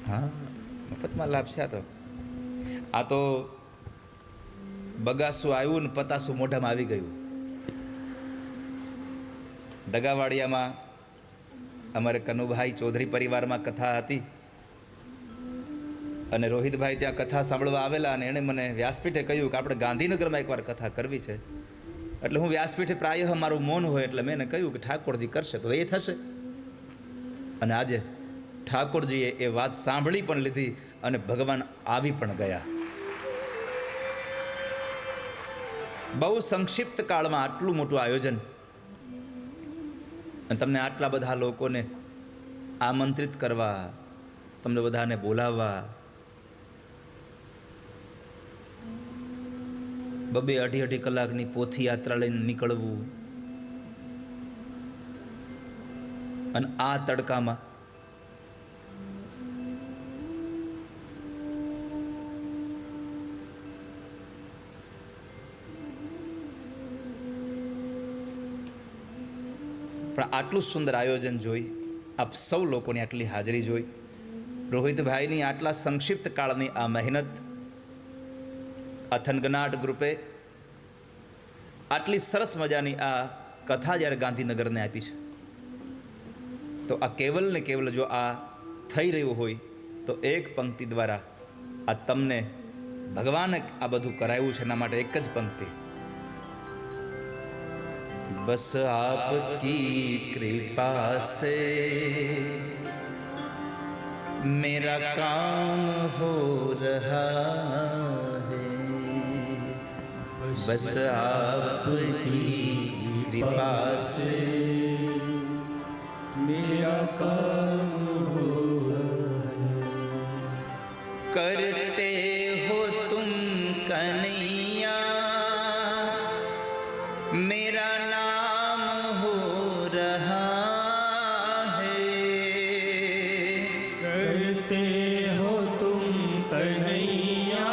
હા, મફતમાં લાભ છે. આ તો બગાસું આવ્યું ને પતાસું મોઢામાં આવી ગયું. ડગાવાડિયામાં અમારે કનુભાઈ ચૌધરી પરિવારમાં કથા હતી અને રોહિતભાઈ ત્યાં કથા સાંભળવા આવેલા અને એણે મને વ્યાસપીઠે કહ્યું કે આપણે ગાંધીનગરમાં એકવાર કથા કરવી છે. એટલે હું વ્યાસપીઠે પ્રાયઃ મારું મૌન હોય એટલે મેં એને કહ્યું કે ઠાકોરજી કરશે તો એ થશે. અને આજે ઠાકોરજીએ એ વાત સાંભળી પણ લીધી અને ભગવાન આવી પણ ગયા. બહુ સંક્ષિપ્ત કાળમાં આટલું મોટું આયોજન અને તમને આટલા બધા લોકોને આમંત્રિત કરવા, તમને બધાને બોલાવવા, 2-2.5 કલાકની પોથી યાત્રા લઈને નીકળવું અને આ તડકામાં પણ આટલું સુંદર આયોજન જોઈ, આપ સૌ લોકોની આટલી હાજરી જોઈ, રોહિતભાઈની આટલા સંક્ષિપ્ત કાળની આ મહેનત, આ થનગનાટ ગ્રુપે આટલી સરસ મજાની આ કથા જ્યારે ગાંધીનગરને આપી છે, તો આ કેવલ ને કેવલ જો આ થઈ રહ્યું હોય તો એક પંક્તિ દ્વારા આ તમને ભગવાને આ બધું કરાવ્યું છે એના માટે એક જ પંક્તિ, बस आपकी कृपा से मेरा काम हो रहा है, बस आपकी कृपा से मेरा काम हो रहा है, करते हो तुम कन्हैया मेरा नाम हो रहा है, करते हो तुम कन्हैया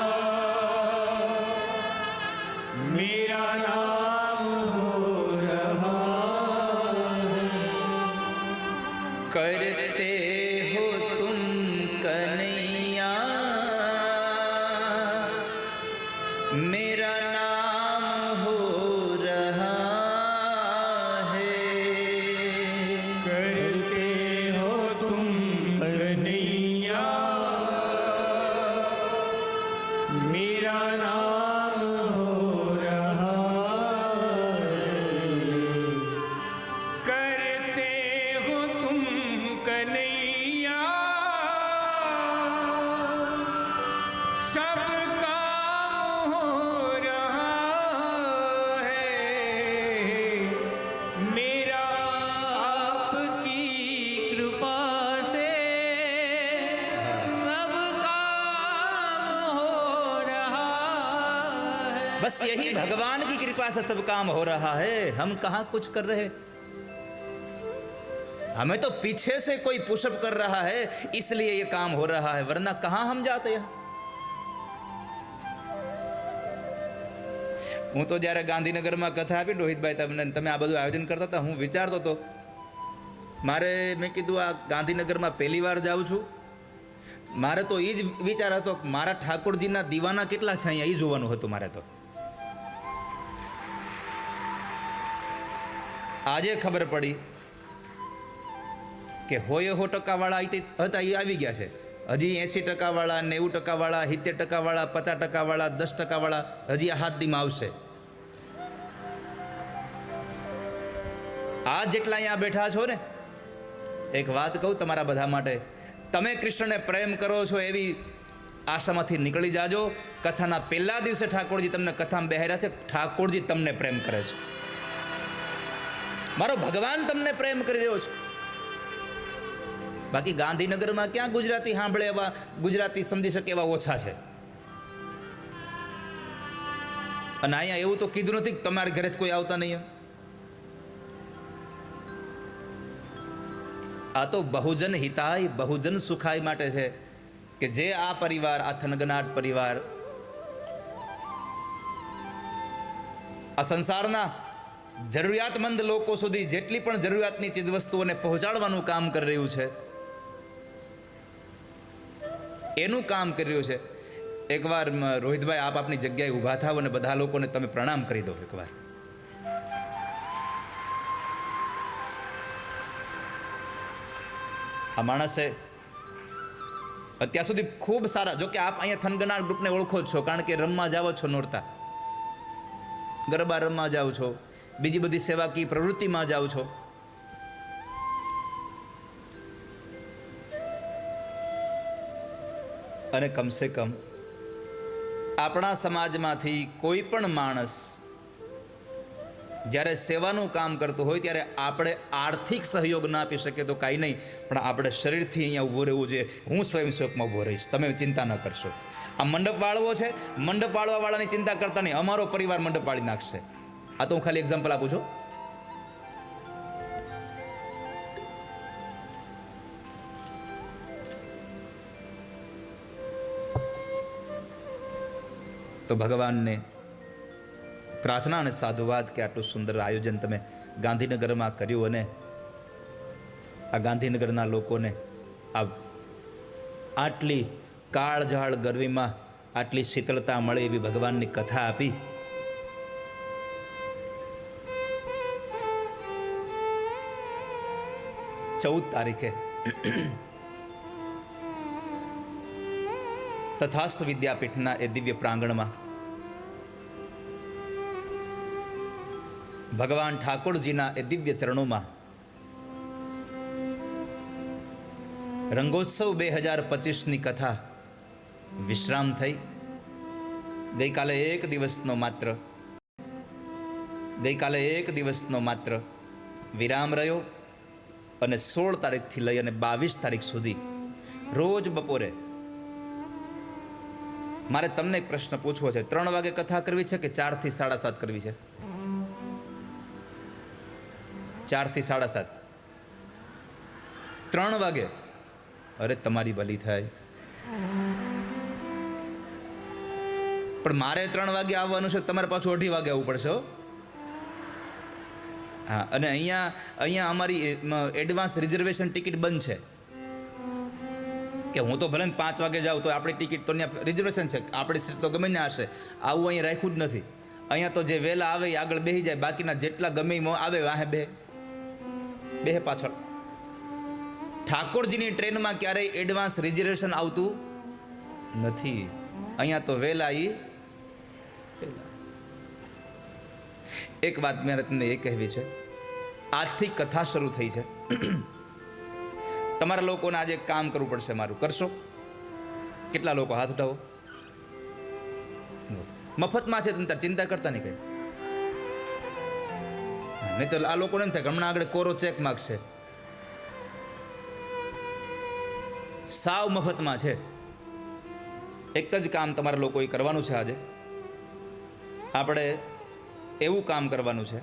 मेरा नाम हो रहा है, करते हो तुम कन्हैया मेरा नाम हो रहा है, करते हो तुम कन्हैया मेरा नाम हो रहा है, करते हो तुम कन्हैया सब काम हो रहा है, मेरा आपकी कृपा से सब काम हो रहा है। बस यही भगवान की कृपा से सब काम हो रहा है, हम कहाँ कुछ कर रहे, हमें तो पीछे से कोई पुशअप कर रहा है इसलिए ये काम हो रहा है, वरना कहाँ हम जाते हैं। હું તો જ્યારે ગાંધીનગરમાં કથા આપી રોહિતભાઈ તમને તમે આ બધું આયોજન કરતા હતા, હું વિચારતો હતો મારે, મેં કીધું આ ગાંધીનગરમાં પહેલી વાર જાઉં છું, મારે તો એ જ વિચાર હતો કે મારા ઠાકોરજીના દીવાના કેટલા છે અહીંયા એ જોવાનું હતું મારે તો. આજે ખબર પડી કે 100% વાળા હતા એ આવી ગયા છે, હજી 80% વાળા, 90% વાળા, 70% વાળા, 50% વાળા, 10% વાળા હજી આ હાથ દીમાં આવશે. આ જેટલા અહીંયા બેઠા છો ને, એક વાત કહું તમારા બધા માટે, તમે કૃષ્ણને પ્રેમ કરો છો એવી આશામાંથી નીકળી જાજો. કથાના પહેલા દિવસે ઠાકોરજી તમને કથામાં બેહાર્યા છે, ઠાકોરજી તમને પ્રેમ કરે છે, મારો ભગવાન તમને પ્રેમ કરી રહ્યો છે. બાકી ગાંધીનગરમાં ક્યાં ગુજરાતી સાંભળે એવા, ગુજરાતી સમજી શકે એવા ઓછા છે. અને અહીંયા એવું તો કીધું નથી કે તમારા ઘરે જ કોઈ આવતા નહીં એમ. આ તો બહુજન હિતાય બહુજન સુખાય માટે છે કે જે આ પરિવાર, આ થનગનાટ પરિવાર આ સંસારના જરૂરિયાતમંદ લોકો સુધી જેટલી પણ જરૂરિયાતની ચીજવસ્તુઓને પહોંચાડવાનું કામ કરી રહ્યું છે, એનું કામ કર્યું છે. એકવાર રોહિતભાઈ આપ આપની જગ્યાએ ઊભા થાવ અને બધા લોકોને તમે પ્રણામ કરી દો એકવાર. આ માણસે અત્યાર સુધી ખૂબ સારા, જો કે આપ અહીંયા થનગનાર ગ્રુપને ઓળખો જ છો, કારણ કે રમવા જાઓ છો નોરતા, ગરબા રમવા જાઓ છો, બીજી બધી સેવાકીય પ્રવૃત્તિમાં જાઓ છો. અને કમસે કમ આપણા સમાજમાંથી કોઈ પણ માણસ જ્યારે સેવાનું કામ કરતું હોય ત્યારે આપણે આર્થિક સહયોગ ના આપી શકીએ તો કાંઈ નહીં, પણ આપણે શરીરથી અહીંયા ઊભું રહેવું જોઈએ. હું સ્વયંસેવકમાં ઊભો રહીશ, તમે ચિંતા ન કરશો. આ મંડપ વાળવો છે, મંડપ વાળવા વાળાની ચિંતા કરતા નહીં, અમારો પરિવાર મંડપ વાળી નાખશે. આ તો હું ખાલી એક્ઝામ્પલ આપું છું. તો ભગવાનને પ્રાર્થના અને સાધુવાદ કે આટલું સુંદર આયોજન તમે ગાંધીનગરમાં કર્યું, અને આ ગાંધીનગરના લોકોને આ આટલી કાળઝાળ ગરમીમાં આટલી શીતળતા મળે એવી ભગવાનની કથા આપી. ચૌદ તારીખે તથાસ્તુ વિદ્યાપીઠના એ દિવ્ય પ્રાંગણમાં ભગવાન ઠાકોરજીના એ દિવ્ય ચરણોમાં રંગોત્સવ 2025ની કથા વિશ્રામ થઈ. ગઈકાલે એક દિવસનો માત્ર વિરામ રહ્યો, અને 16 તારીખથી લઈ અને 22 તારીખ સુધી રોજ બપોરે મારે તમને એક પ્રશ્ન પૂછવો છે. 3 વાગે કથા કરવી છે કે 4 થી 7:30 કરવી છે? 4 થી 7:30. 3 વાગે? અરે તમારી ભલી થાય, પણ મારે 3 વાગે આવવાનું છે, તમારે પાછું 2:30 વાગે આવવું પડશે. હા, અને અહીંયા અમારી એડવાન્સ રિઝર્વેશન ટિકિટ બંધ છે, કે હું તો ભલે 5 વાગે જાઉં તો આપણી ટિકિટ તો ત્યાં રિઝર્વેશન છે, આપણી સીટ તો ગમે ત્યાં હશે. આવું અહીં રાખ્યું જ નથી. અહીંયા તો જે વહેલા આવે એ આગળ બેસી જાય, બાકીના જેટલા ગમે આવે વાહે બે પાછળ. ઠાકોરજીની ટ્રેનમાં ક્યારેય એડવાન્સ રિઝર્વેશન આવતું નથી. અહીંયા તો વહેલા એક વાત મેં તમને એ કહેવી છે, આજથી કથા શરૂ થઈ છે. તમારા લોકોને આજે કામ કરવું પડશે મારું. કરશો? કેટલા લોકો? હાથ ઉઠાવો. મફતમાં છે, તમે ચિંતા કરતા નહીં કઈ. નહીં તો આ લોકોને એમ થાય હમણાં આગળ કોરો ચેક માગશે. સાવ મફતમાં છે. એક જ કામ તમારા લોકોએ કરવાનું છે. આજે આપણે એવું કામ કરવાનું છે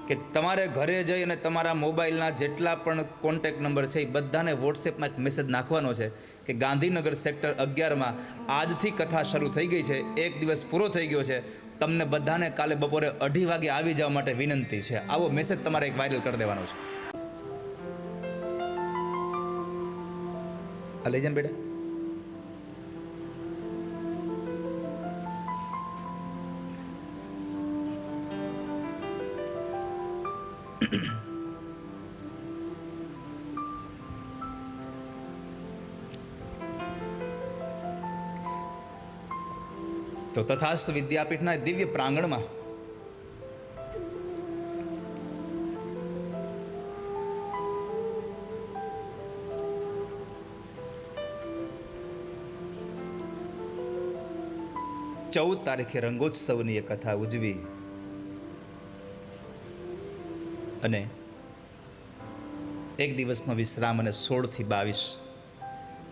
કે તમારે ઘરે જઈ અને તમારા મોબાઈલના જેટલા પણ કોન્ટેક્ટ નંબર છે એ બધાને વોટ્સએપમાં એક મેસેજ નાખવાનો છે કે ગાંધીનગર સેક્ટર 11માં આજથી કથા શરૂ થઈ ગઈ છે, 1 દિવસ પૂરો થઈ ગયો છે, તમને બધાને કાલે બપોરે 2:30 વાગે આવી જવા માટે વિનંતી છે. આવો મેસેજ તમારે એક વાયરલ કરી દેવાનો છે. આ લઈ જાને બેટા. તો તથાસ્તુ વિદ્યાપીઠના દિવ્ય પ્રાંગણમાં ચૌદ તારીખે રંગોત્સવની એ કથા ઉજવી, અને એક દિવસનો વિશ્રામ, અને 16 થી 22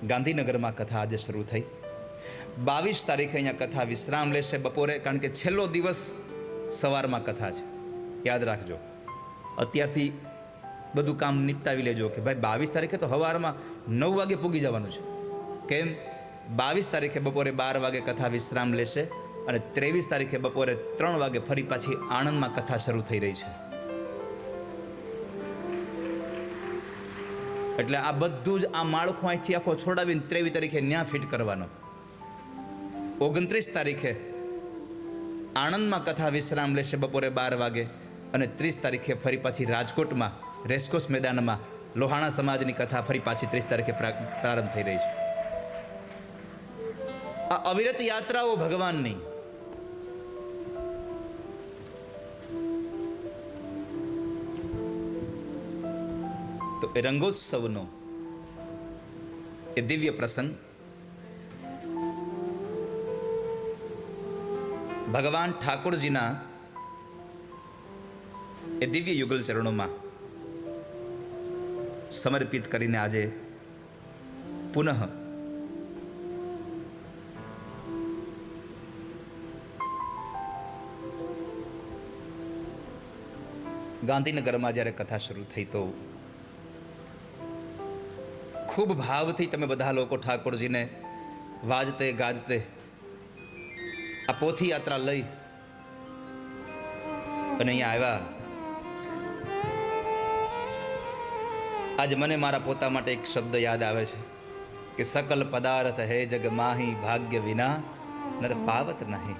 ગાંધીનગરમાં કથા આજે શરૂ થઈ. 22 તારીખે અહીંયા કથા વિશ્રામ લેશે બપોરે, કારણ કે છેલ્લો દિવસ સવારમાં કથા છે. યાદ રાખજો, અત્યારથી બધું કામ નિપટાવી લેજો કે ભાઈ 22 તારીખે તો સવારમાં 9 વાગે પૂગી જવાનું છે. કેમ? 22 તારીખે બપોરે 12 વાગે કથા વિશ્રામ લેશે, અને 23 તારીખે બપોરે 3 વાગે ફરી પાછી આણંદમાં કથા શરૂ થઈ રહી છે. એટલે આ બધું જ આ માળખું અહીંથી આખો છોડાવીને 23 તારીખે ન્યા ફિટ કરવાનો. 29 તારીખે આણંદમાં કથા વિશ્રામ લેશે બપોરે 12 વાગે અને 30 તારીખે ફરી પાછી રાજકોટમાં રેસકોર્સ મેદાનમાં લોહાણા સમાજની કથા ફરી પાછી 30 તારીખે પ્રારંભ થઈ રહી છે. આ અવિરત યાત્રાઓ ભગવાનની તો એ રંગોત્સવનો એ દિવ્ય પ્રસંગ ભગવાન ઠાકોરજીના એ દિવ્ય યુગલ ચરણોમાં સમર્પિત કરીને આજે પુનઃ ગાંધીનગરમાં જ્યારે કથા શરૂ થઈ તો ખૂબ ભાવથી તમે બધા લોકો ઠાકોરજીને વાજતે ગાજતે આ પોથી યાત્રા લઈ અને અહીંયા આવ્યા. આજે મને મારા પોતા માટે એક શબ્દ યાદ આવે છે કે સકલ પદાર્થ હે જગ માહી ભાગ્ય વિના નર પાવત નહીં.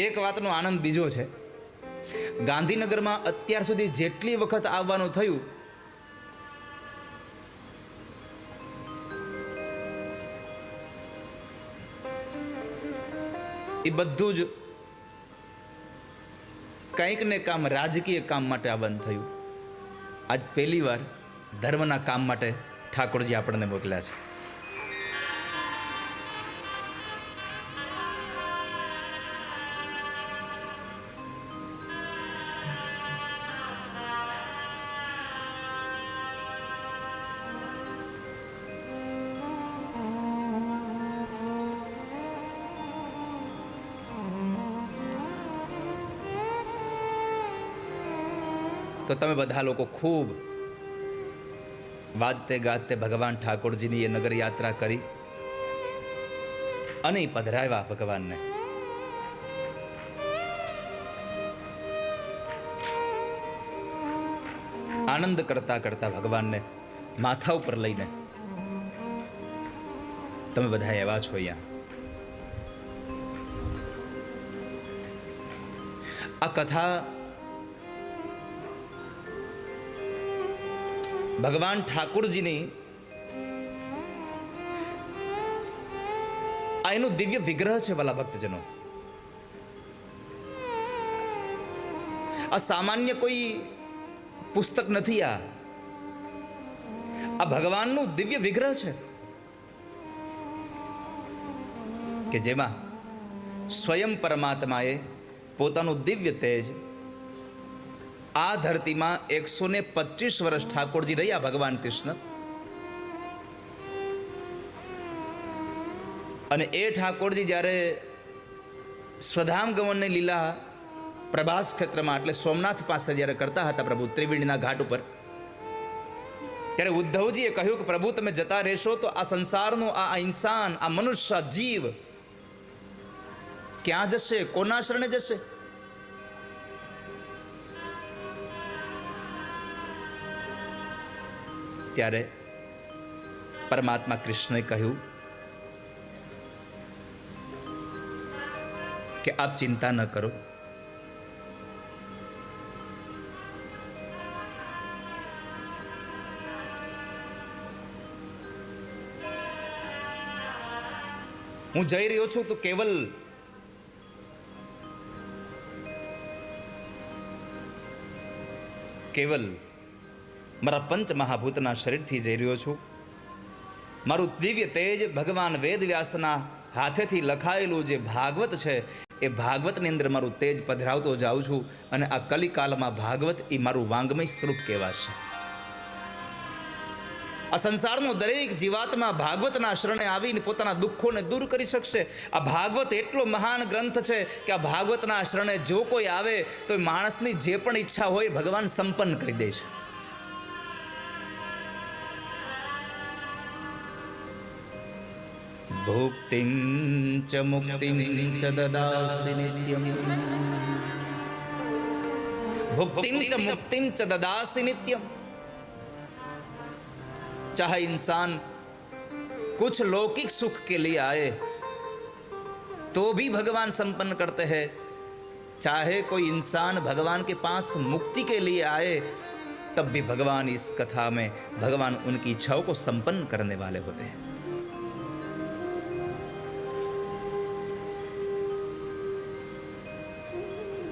એક વાતનો આનંદ બીજો છે, ગાંધીનગરમાં અત્યાર સુધી જેટલી વખત આવવાનું થયું એ બધું જ કંઈક ને કામ રાજકીય કામ માટે આવવાનું થયું. આજ પહેલી વાર ધર્મના કામ માટે ઠાકોરજી આપણને મોકલ્યા છે. તો તમે બધા લોકો ખૂબ વાજતે ગાજતે ભગવાન ઠાકોરજીની એ નગર યાત્રા કરી અને પધરાવ્યા ભગવાનને. આનંદ કરતા કરતા ભગવાનને માથા ઉપર લઈને તમે બધા એવા છો. અહીંયા આ કથા ભગવાન ઠાકોરજીની આ એનું દિવ્ય વિગ્રહ છે વાલા ભક્તજનો. આ સામાન્ય કોઈ પુસ્તક નથી, આ ભગવાનનું દિવ્ય વિગ્રહ છે કે જેમાં સ્વયં પરમાત્માએ પોતાનું દિવ્ય તેજ આ ધરતીમાં 125 વર્ષ ઠાકોરજી રહ્યા ભગવાન કૃષ્ણ. અને એ ઠાકોરજી જ્યારે સ્વધામ ગમનની લીલા પ્રભાસ ક્ષેત્રમાં એટલે સોમનાથ પાસે જ્યારે કરતા હતા પ્રભુ ત્રિવેણીના ઘાટ ઉપર, ત્યારે ઉદ્ધવજીએ કહ્યું કે પ્રભુ તમે જતા રહેશો તો આ સંસારનો આ ઇન્સાન આ મનુષ્ય જીવ ક્યાં જશે, કોના શરણે જશે? ત્યારે પરમાત્મા કૃષ્ણએ કહ્યું કે આપ ચિંતા ન કરો, હું જઈ રહ્યો છું તો કેવલ મારા પંચ મહાભૂતના શરીરથી જઈ રહ્યો છું. મારું દિવ્ય તેજ ભગવાન વેદ વ્યાસના હાથેથી લખાયેલું જે ભાગવત છે એ ભાગવતની અંદર મારું તેજ પધરાવતો જાઉં છું. અને આ કલિકાલમાં ભાગવત એ મારું વાંગમય સ્વરૂપ કહેવાશે. આ સંસારનો દરેક જીવાત્મા ભાગવતના શરણે આવીને પોતાના દુઃખોને દૂર કરી શકશે. આ ભાગવત એટલો મહાન ગ્રંથ છે કે આ ભાગવતના શરણે જો કોઈ આવે તો માણસની જે પણ ઈચ્છા હોય ભગવાન સંપન્ન કરી દે છે. ભુક્તિં ચ મુક્તિં ચ દદાસि નિત્યમ भुक्तिं च मुक्तिं च ददासि नित्यम। चाहे इंसान कुछ लौकिक सुख के लिए आए तो भी भगवान संपन्न करते हैं, चाहे कोई इंसान भगवान के पास मुक्ति के लिए आए तब भी भगवान इस कथा में भगवान उनकी इच्छाओं को संपन्न करने वाले होते हैं।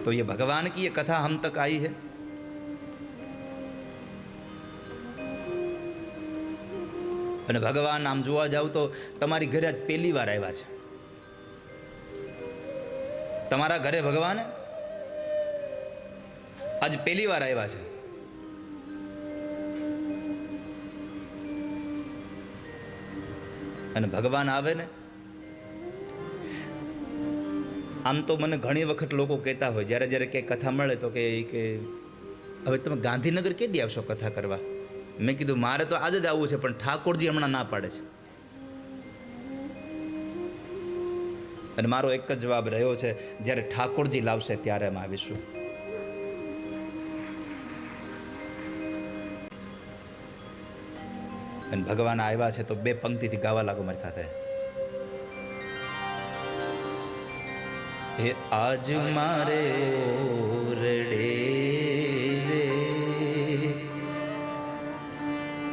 तो ये भगवान की ये कथा हम तक आई है। અને ભગવાન આમ જોવા જાવ તો તમારી ઘરે આજ પહેલી વાર આવ્યા છે। તમારા ઘરે ભગવાન આજ પહેલી વાર આવ્યા છે। અને ભગવાન આવે ને, આમ તો મને ઘણી વખત લોકો કહેતા હોય જ્યારે જ્યારે કે કથા મળે તો કે હવે તમે ગાંધીનગર કેદી આવશો કથા કરવા? મેં કીધું મારે તો આજે જ આવવું છે, પણ ઠાકોરજી હમણાં ના પાડે છે। અને મારો એક જ જવાબ રહ્યો છે, જ્યારે ઠાકોરજી લાવશે ત્યારે અમે આવીશું। અને ભગવાન આવ્યા છે તો બે પંક્તિથી ગાવા લાગો મારી સાથે। हे आज मारे ओरडे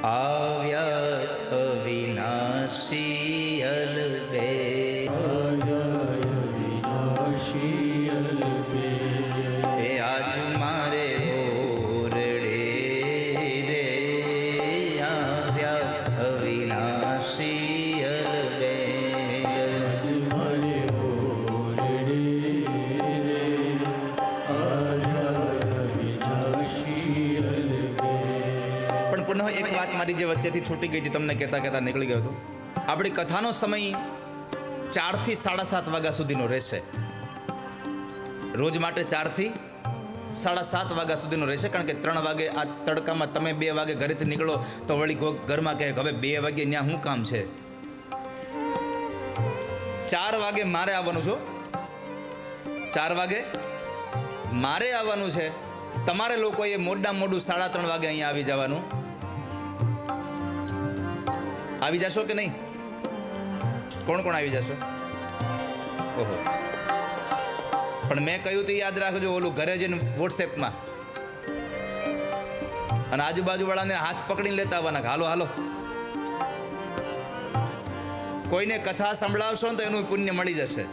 આવ્યા અવિનાશી અલવે, હે આજ મારે ઓરડે રે આવ્યા અવિનાશી અલવે। પુનઃ એક વાત મારી જે વચ્ચેથી છૂટી ગઈ હતી, તમને કહેતા કહેતા નીકળી ગયો હતો। આપણી કથાનો સમય 4 થી 7:30 વાગ્યા સુધીનો રહેશે। રોજ માટે 4 થી 7:30 વાગ્યા સુધીનો રહેશે, કારણ કે 3 વાગે આ તડકામાં તમે 2 વાગે ઘરેથી નીકળો તો વળી ઘરમાં કહે હવે 2 વાગે ત્યાં શું કામ છે? 4 વાગે મારે આવવાનું છો, 4 વાગે મારે આવવાનું છે। તમારે લોકોએ મોડા મોડું 3:30 વાગે અહીંયા આવી જવાનું। આવી જશો કે નહીં? કોણ કોણ આવી જશો? ઓહો, પણ મેં કહ્યું તો યાદ રાખજો, ઓલું ઘરે જઈને વોટ્સએપમાં અને આજુબાજુ વાળાને હાથ પકડીને લેતા આવવાના, હાલો હાલો। કોઈને કથા સંભળાવશો ને તો એનું પુણ્ય મળી જશે।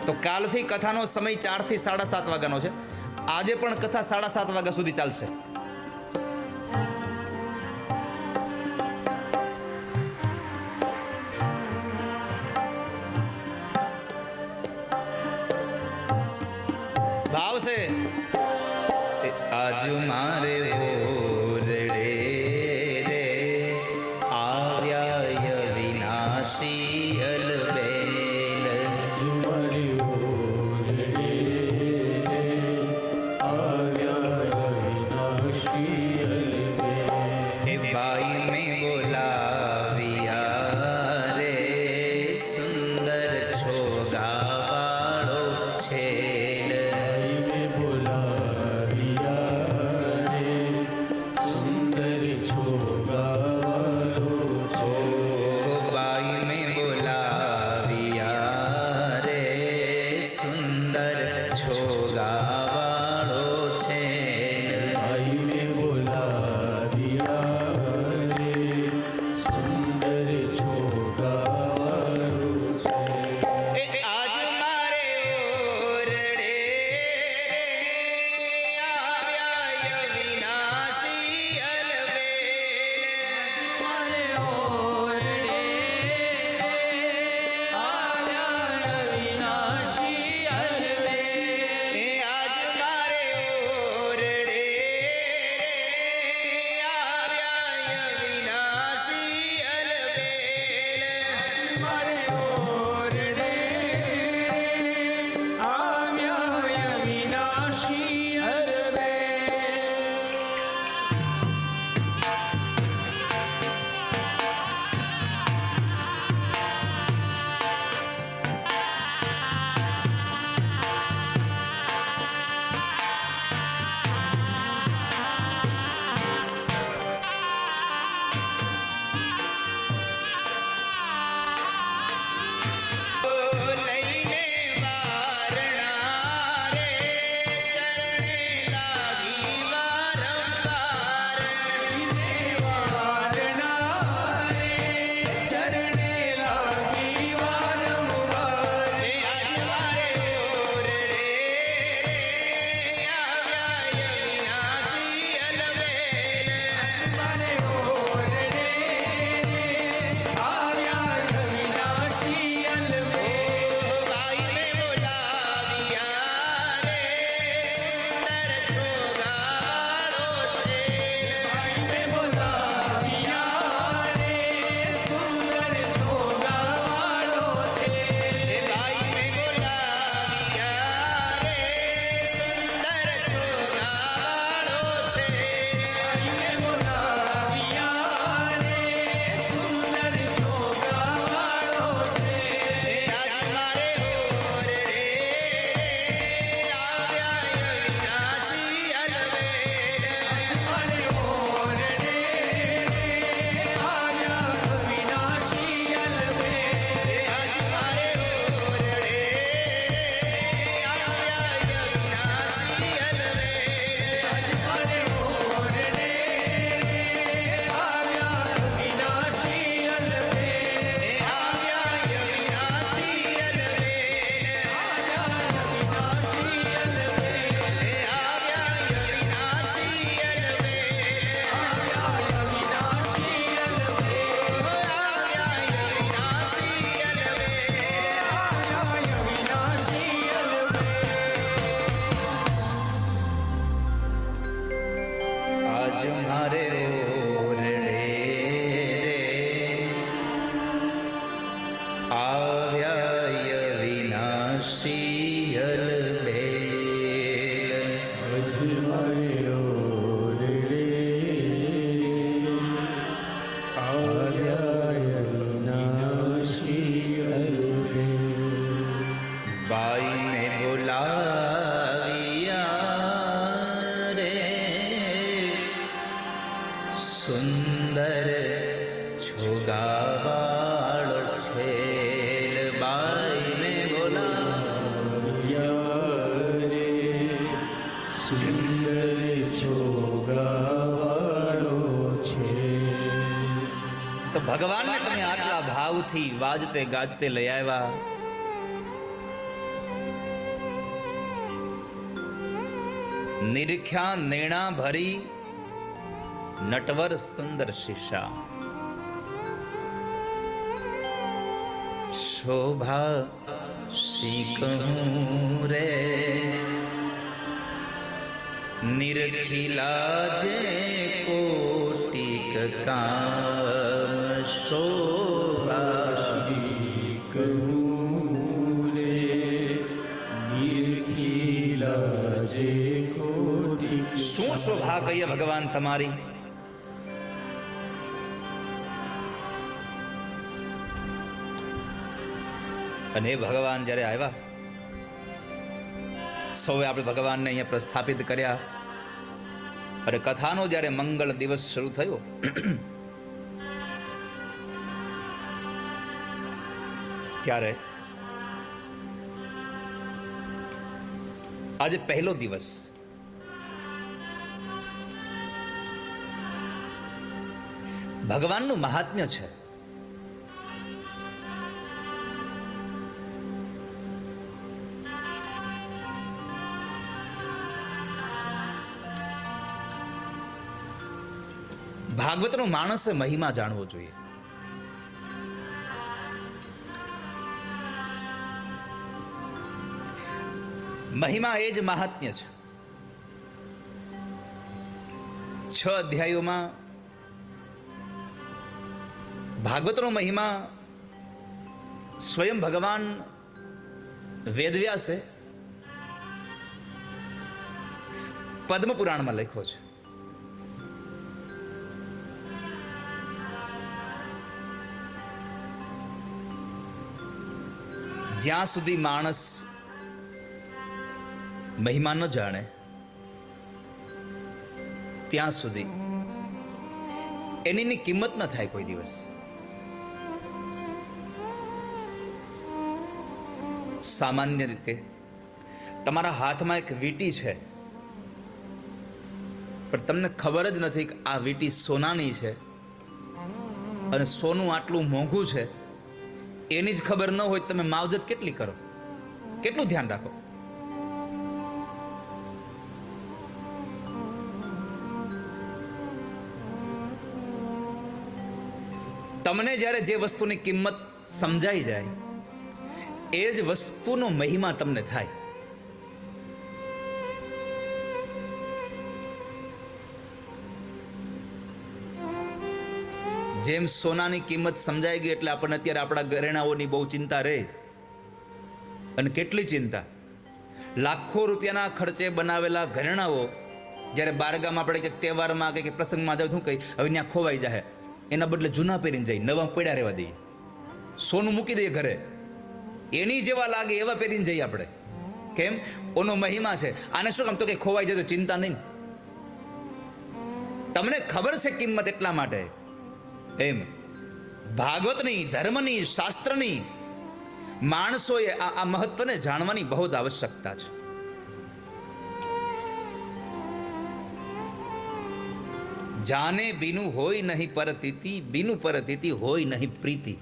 તો કાલથી કથાનો સમય 4 થી 7:30 વાગ્યાનો છે। આજે પણ કથા 7:30 વાગ્યા સુધી ચાલશે। ભાવ છે આજ મારે ઓરડે રે આવ્યા વિનાશી અલબેલ, એ ભાઈ મેં બોલાવ્યા રે સુંદર છોગાવાળો છેલ, બાઈ મેં બોલાવ્યા રે સુંદર છોગાવાળો છેલ, આજ મારે ઓરડે રે આવ્યા વિનાશી અલબેલ, મારે ઓરડે આવ્યા વિનાશી અલબેલ, આજ અલબેલ અજમાયો રે આવ્યા અવિનાશી અલબે બાઈને બોલાવ્યા રે સુંદર છોગાવાળો છેલ બાઈને બોલાવ્યા રે સુંદર છોગાવાળો છે. તો ભગવાનને તમે આટલા ભાવથી વાજતે ગાજતે લઈ આવ્યા. નિરીખ્યા નેણા ભરી નટવર સુંદર શિશા શોભા શી કહું રે નિરખિલા જે કોટિક કામ શોભા કહું રે નિરખિલા જે કોટી શું શોભા કહીએ ભગવાન તમારી. અને એ ભગવાન જ્યારે આવ્યા, સૌએ આપણે ભગવાનને અહીંયા પ્રસ્થાપિત કર્યા. અને કથાનો જ્યારે મંગળ દિવસ શરૂ થયો, ત્યારે આજે પહેલો દિવસ. ભગવાનનું મહાત્મ્ય છે. ભાગવતનો માણસે મહિમા જાણવો જોઈએ. મહિમા એ જ મહાત્મ્ય છે. 6 અધ્યાયોમાં ભાગવતનો મહિમા સ્વયં ભગવાન વેદવ્યાસે પદ્મ પુરાણમાં લખ્યો છે. જ્યાં સુધી માણસ મહિમા ન જાણે ત્યાં સુધી એની કિંમત ન થાય કોઈ દિવસ. સામાન્ય રીતે તમારા હાથમાં એક વીંટી છે, પણ તમને ખબર જ નથી કે આ વીંટી સોનાની છે અને સોનું આટલું મોંઘું છે. એની જ ખબર ન હોય તમે માવજત કેટલી કરો, કેટલું ધ્યાન રાખો. તમને જ્યારે જે વસ્તુની કિંમત સમજાઈ જાય એ જ વસ્તુનો મહિમા તમને થાય. જેમ સોનાની કિંમત સમજાઈ ગઈ એટલે આપણને અત્યારે આપણા ઘરેણાઓની બહુ ચિંતા રહે. અને કેટલી ચિંતા. લાખો રૂપિયાના ખર્ચે બનાવેલા ઘરેણાઓ જ્યારે બારગામ આપણે કંઈક તહેવારમાં કે પ્રસંગમાં જાવ શું કહી હવે ત્યાં ખોવાઈ જાય, એના બદલે જૂના પહેરીને જાય, નવા પડ્યા રહેવા દઈએ, સોનું મૂકી દઈએ ઘરે, એની જેવા લાગે એવા પહેરીને જઈએ આપણે. કેમ? ઓનો મહિમા છે. આને શું કામ તો કે ખોવાઈ જાય તો ચિંતા નહીં. તમને ખબર છે કિંમત એટલા માટે. એમ ભાગવતની, ધર્મની, શાસ્ત્રની માણસોએ આ મહત્વને જાણવાની બહુ જ આવશ્યકતા છે. જાને બીનું હોય નહીં પરતીતિ, બીનું પરતીતિ હોય નહીં પ્રીતિ.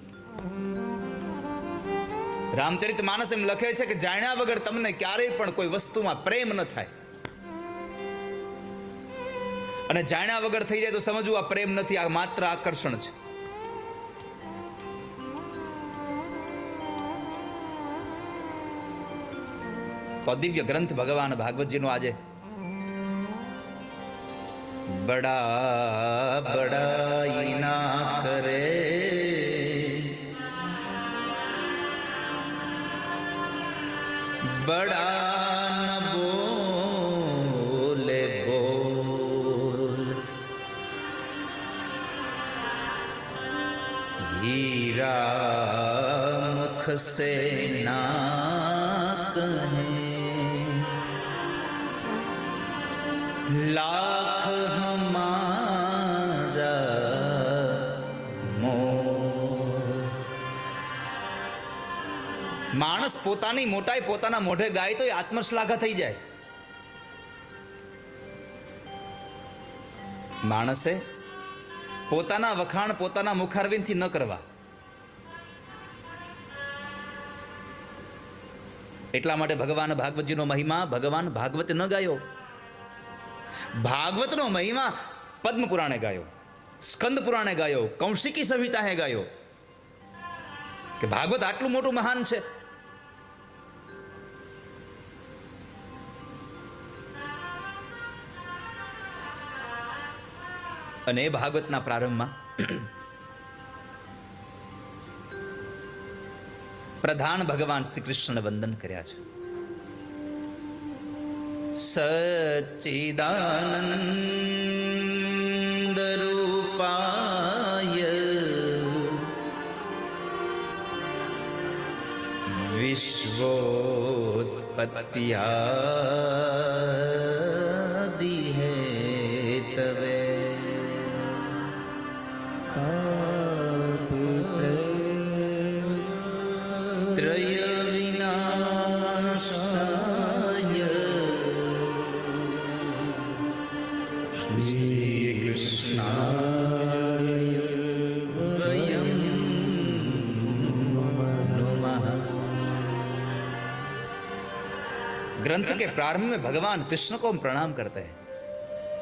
રામચરિત માનસ એમ લખે છે કે જાણ્યા વગર તમને ક્યારેય પણ કોઈ વસ્તુમાં પ્રેમ ન થાય, અને જાણ્યા વગર થઈ જાય તો સમજવું આ પ્રેમ નથી, આ માત્ર આકર્ષણ છે. તો દિવ્ય ગ્રંથ ભગવાન ભાગવતજીનો આજે બડા બડાઈ ના કરે, बड़ा न बोले बोल, हीरा मुख से ना कहे, लाख हमारा मोल। માણસ પોતાની મોટાઈ પોતાના મોઢે ગાય તો એ આત્મશ્લાઘા થઈ જાય. માણસે પોતાના વખાણ પોતાના મુખારવિંદથી ન કરવા. એટલા માટે ભગવાન ભાગવતજીનો મહિમા ભગવાન ભાગવતે ન ગાયો. ભાગવતનો મહિમા પદ્મ પુરાણે ગાયો, સ્કંદ પુરાણે ગાયો, કૌશિકી સંહિતાએ ગાયો કે ભાગવત આટલું મોટું મહાન છે. અને એ ભાગવતના પ્રારંભમાં પ્રધાન ભગવાન શ્રી કૃષ્ણ વંદન કર્યા છે. સચ્ચિદાનંદ રૂપાય વિશ્વોત્પત્યાદિ હેતવે ત્રય વિનાશાય શ્રી કૃષ્ણાય વયમ નમઃ. ग्रंथ के प्रारंभ में भगवान कृष्ण को हम प्रणाम करते हैं.